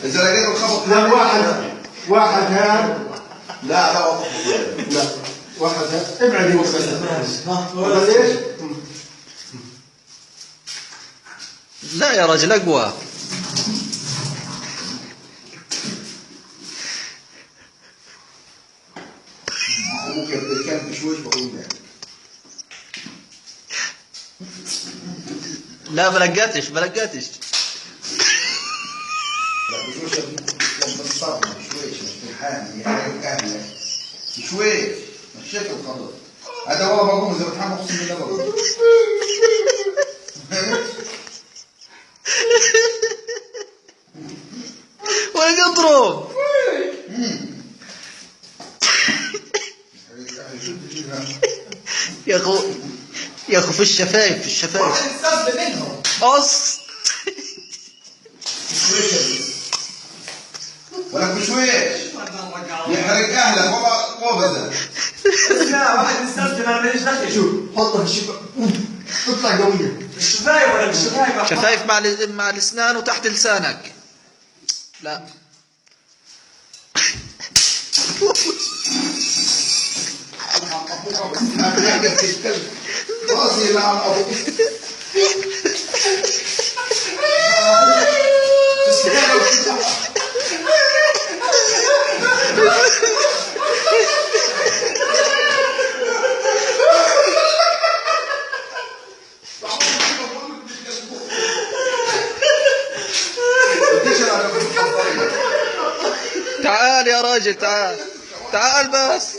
اذا لقيت الخبط لا واحد هان. لا لا واحد هان. ابعد يوم بس ايش؟ لا يا رجل اقوى. ممكن كان بشويش بقول لك. لا بلقتش لا بشويش لما تصرف بشويش مش بالحامي يعني اهلك بشويش مشيت الخبط. هذا والله بقوم اذا بتحمل اقسم بالله بقوم. ولا اضرب يا اخو في الشفايف واحد استاذ منهم قص. ولك بشويش يحرق اهلك وبزل. لا واحد يستسلم انا ماليش دخل. شوف حطها في الشفايف تطلع قوية. الشفايف ولا الشفايف؟ شفايف مع الاسنان وتحت لسانك. لا راسي لعن ابوك. تعال يا راجل تعال بس.